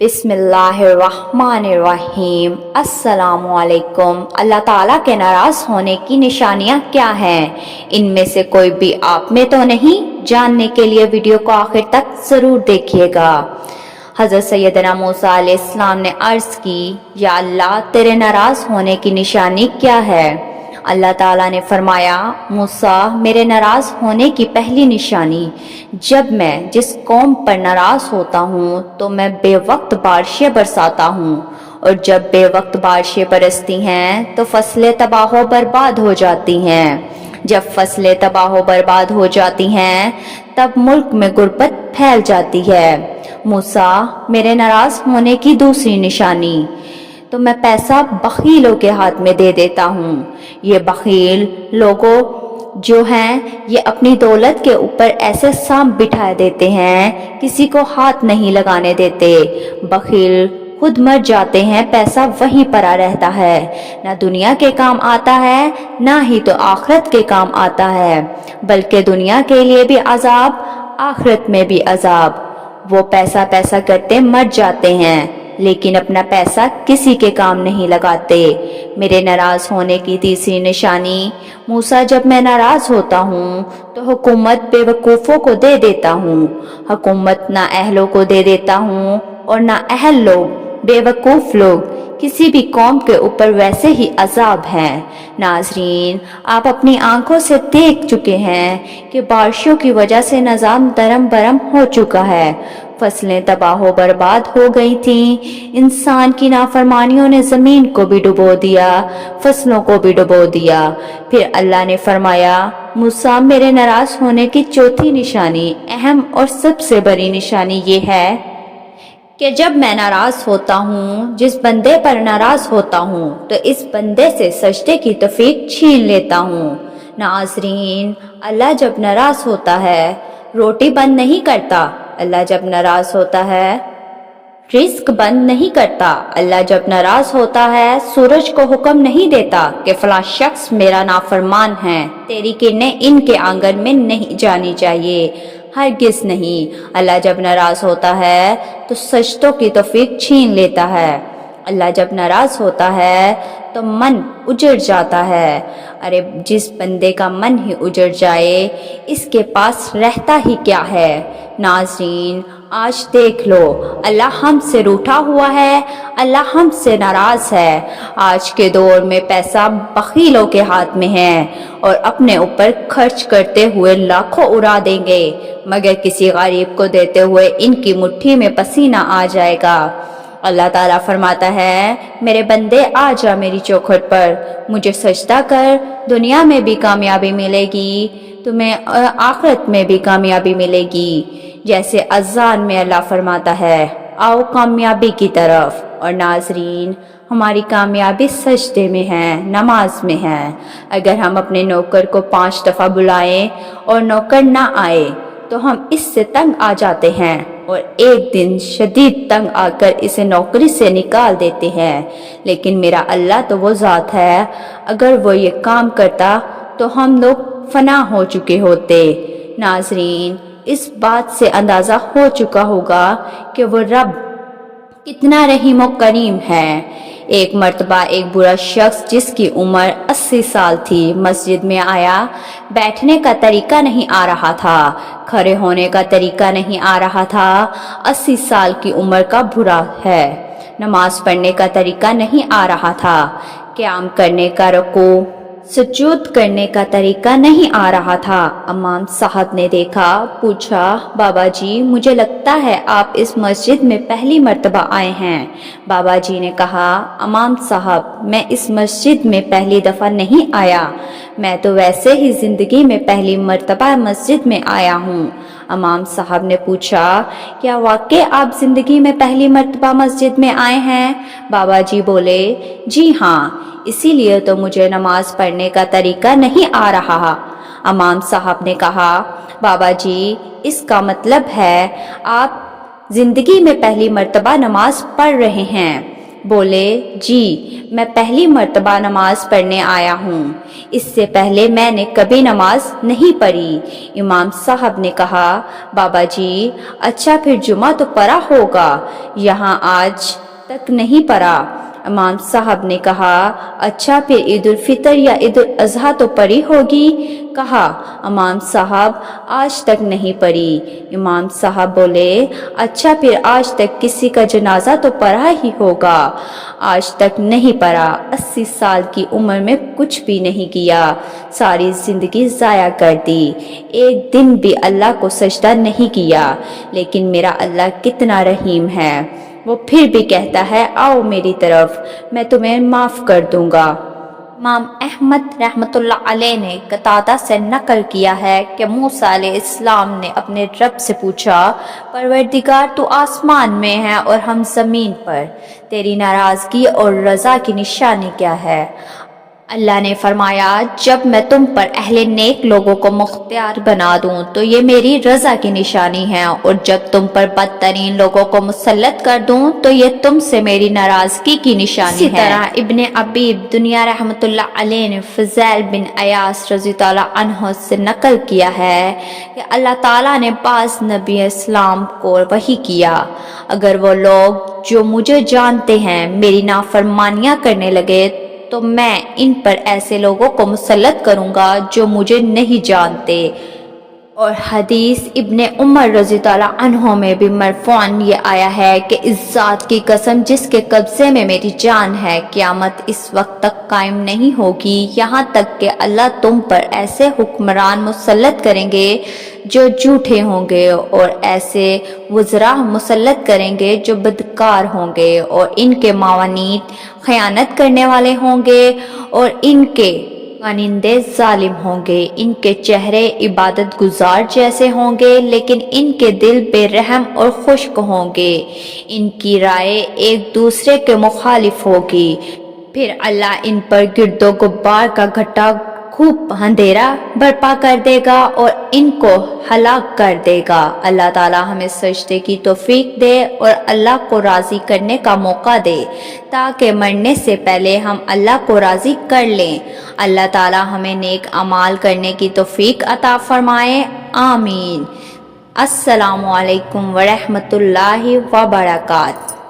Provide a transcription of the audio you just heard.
बिस्मिल्लाहिर्रहमानिर्रहीम। अस्सलामुअलैकुम। अल्लाह ताला के नाराज़ होने की निशानियाँ क्या हैं? इनमें से कोई भी आप में तो नहीं? जानने के लिए वीडियो को आखिर तक ज़रूर देखिएगा। हज़रत सैयदना मूसा अलैहिस्सलाम ने अर्ज़ की, या अल्लाह तेरे नाराज़ होने की निशानी क्या है? अल्लाह ताला ने फरमाया, मूसा मेरे नाराज़ होने की पहली निशानी, जब मैं जिस कौम पर नाराज़ होता हूँ तो मैं बेवक्त बारिशें बरसाता हूँ, और जब बेवक्त बारिशें बरसती हैं तो फसलें तबाह व बर्बाद हो जाती हैं। जब फसलें तबाह व बर्बाद हो जाती हैं तब मुल्क में गुर्बत फैल जाती है। मूसा मेरे नाराज़ होने की दूसरी निशानी, तो मैं पैसा बखीलों के हाथ में दे देता हूँ। ये बखील लोगों जो हैं ये अपनी दौलत के ऊपर ऐसे सांप बिठा देते हैं, किसी को हाथ नहीं लगाने देते। बखील खुद मर जाते हैं, पैसा वहीं पड़ा रहता है, ना दुनिया के काम आता है ना ही तो आखिरत के काम आता है, बल्कि दुनिया के लिए भी अजाब, आखिरत में भी अजाब। वो पैसा पैसा करते मर जाते हैं, लेकिन अपना पैसा किसी के काम नहीं लगाते। मेरे नाराज़ होने की तीसरी निशानी, मूसा जब मैं नाराज़ होता हूँ तो हुकूमत बेवकूफ़ों को दे देता हूँ। हुकूमत ना अहलों को दे देता हूँ और ना अहल लोग, बेवकूफ़ लोग किसी भी कौम के ऊपर वैसे ही अजाब हैं। नाज़रीन, आप अपनी आंखों से देख चुके हैं कि बारिशों की वजह से निज़ाम दरम बरम हो चुका है, फसलें तबाह व बर्बाद हो गई थीं। इंसान की नाफरमानियों ने ज़मीन को भी डुबो दिया, फसलों को भी डुबो दिया। फिर अल्लाह ने फरमाया, मूसा मेरे नाराज़ होने की चौथी निशानी, अहम और सबसे बड़ी निशानी ये है कि जब मैं नाराज़ होता हूँ, जिस बंदे पर नाराज़ होता हूँ, तो इस बंदे से सजदे की तौफीक छीन लेता हूँ। नाज़रीन, अल्लाह जब नाराज़ होता है रोटी बंद नहीं करता। अल्लाह जब नाराज़ होता है रिस्क बंद नहीं करता। अल्लाह जब नाराज़ होता है सूरज को हुक्म नहीं देता कि फला शख्स मेरा नाफरमान है, तेरी किरणें इनके आंगन में नहीं जानी चाहिए, हरगिज़ नहीं। अल्लाह जब नाराज़ होता है तो सजदों की तौफीक छीन लेता है। अल्लाह जब नाराज़ होता है तो मन उजड़ जाता है। अरे जिस बंदे का मन ही उजड़ जाए, इसके पास रहता ही क्या है? नाज़रीन, आज देख लो, अल्लाह हमसे रूठा हुआ है, अल्लाह हमसे नाराज़ है। आज के दौर में पैसा बखीलों के हाथ में है और अपने ऊपर खर्च करते हुए लाखों उड़ा देंगे, मगर किसी गरीब को देते हुए इनकी मुट्ठी में पसीना आ जाएगा। अल्लाह ताला फरमाता है, मेरे बंदे आ जा मेरी चौखट पर, मुझे सजदा कर, दुनिया में भी कामयाबी मिलेगी, तुम्हें आखिरत में भी कामयाबी मिलेगी। जैसे अज़ान में अल्लाह फरमाता है, आओ कामयाबी की तरफ। और नाज़रीन, हमारी कामयाबी सजदे में है, नमाज में है। अगर हम अपने नौकर को 5 दफ़ा बुलाएं और नौकर ना आए तो हम इससे तंग आ जाते हैं और एक दिन शदीद तंग आकर इसे नौकरी से निकाल देते हैं। लेकिन मेरा अल्लाह तो वो ज़ात है, अगर वो ये काम करता तो हम लोग फना हो चुके होते। नाज़रीन, इस बात से अंदाज़ा हो चुका होगा कि वो रब कितना रहीम व करीम है। एक मर्तबा एक बुरा शख्स जिसकी उम्र 80 साल थी मस्जिद में आया। बैठने का तरीका नहीं आ रहा था, खड़े होने का तरीका नहीं आ रहा था। 80 साल की उम्र का बुरा है। नमाज पढ़ने का तरीका नहीं आ रहा था, क़याम करने का, रुकू सुजूद करने का तरीका नहीं आ रहा था। इमाम साहब ने देखा, पूछा, बाबा जी मुझे लगता है आप इस मस्जिद में पहली मर्तबा आए हैं। बाबा जी ने कहा, इमाम साहब मैं इस मस्जिद में पहली दफ़ा नहीं आया, मैं तो वैसे ही ज़िंदगी में पहली मर्तबा मस्जिद में आया हूँ। इमाम साहब ने पूछा, क्या वाकई आप ज़िंदगी में पहली मर्तबा मस्जिद में आए हैं? बाबा जी बोले, जी हाँ, इसीलिए तो मुझे नमाज पढ़ने का तरीका नहीं आ रहा। इमाम साहब ने कहा, बाबा जी इसका मतलब है आप ज़िंदगी में पहली मर्तबा नमाज पढ़ रहे हैं। بولے جی میں پہلی مرتبہ نماز پڑھنے آیا ہوں، اس سے پہلے میں نے کبھی نماز نہیں پڑھی۔ امام صاحب نے کہا بابا جی اچھا پھر جمعہ تو پڑھا ہوگا، یہاں آج تک نہیں پڑھا۔ امام صاحب نے کہا اچھا پھر عید الفطر یا عید الاضحیٰ تو پڑھی ہوگی؟ کہا امام صاحب آج تک نہیں پڑھی۔ امام صاحب بولے اچھا پھر آج تک کسی کا جنازہ تو پڑھا ہی ہوگا؟ آج تک نہیں پڑھا۔ 80 سال کی عمر میں کچھ بھی نہیں کیا، ساری زندگی ضائع کر دی، ایک دن بھی اللہ کو سجدہ نہیں کیا، لیکن میرا اللہ کتنا رحیم ہے، وہ پھر بھی کہتا ہے آؤ میری طرف، میں تمہیں معاف کر دوں گا۔ امام احمد رحمۃ اللہ علیہ نے قتادہ سے نقل کیا ہے کہ موسیٰ علیہ السلام نے اپنے رب سے پوچھا پروردگار تو آسمان میں ہے اور ہم زمین پر، تیری ناراضگی اور رضا کی نشانی کیا ہے؟ اللہ نے فرمایا جب میں تم پر اہل نیک لوگوں کو مختار بنا دوں تو یہ میری رضا کی نشانی ہے، اور جب تم پر بدترین لوگوں کو مسلط کر دوں تو یہ تم سے میری ناراضگی کی نشانی ہے۔ اسی طرح ابن عبیب دنیا رحمۃ اللہ علیہ نے فضیل بن عیاض رضی اللہ عنہ سے نقل کیا ہے کہ اللہ تعالیٰ نے بعض نبی اسلام کو وحی کیا، اگر وہ لوگ جو مجھے جانتے ہیں میری نافرمانیاں کرنے لگے تو میں ان پر ایسے لوگوں کو مسلط کروں گا جو مجھے نہیں جانتے۔ اور حدیث ابن عمر رضی اللہ عنہ میں بھی مرفوعاً یہ آیا ہے کہ اس ذات کی قسم جس کے قبضے میں میری جان ہے، قیامت اس وقت تک قائم نہیں ہوگی یہاں تک کہ اللہ تم پر ایسے حکمران مسلط کریں گے جو جھوٹے ہوں گے، اور ایسے وزراء مسلط کریں گے جو بدکار ہوں گے، اور ان کے معاونین خیانت کرنے والے ہوں گے، اور ان کے کانندے ظالم ہوں گے، ان کے چہرے عبادت گزار جیسے ہوں گے لیکن ان کے دل بے رحم اور خشک ہوں گے، ان کی رائے ایک دوسرے کے مخالف ہوگی، پھر اللہ ان پر گرد و غبار کا گھٹا خوب اندھیرا برپا کر دے گا اور ان کو ہلاک کر دے گا۔ اللہ تعالیٰ ہمیں سجدے کی توفیق دے اور اللہ کو راضی کرنے کا موقع دے تاکہ مرنے سے پہلے ہم اللہ کو راضی کر لیں۔ اللہ تعالیٰ ہمیں نیک اعمال کرنے کی توفیق عطا فرمائے، آمین۔ السلام علیکم ورحمۃ اللہ وبرکاتہ۔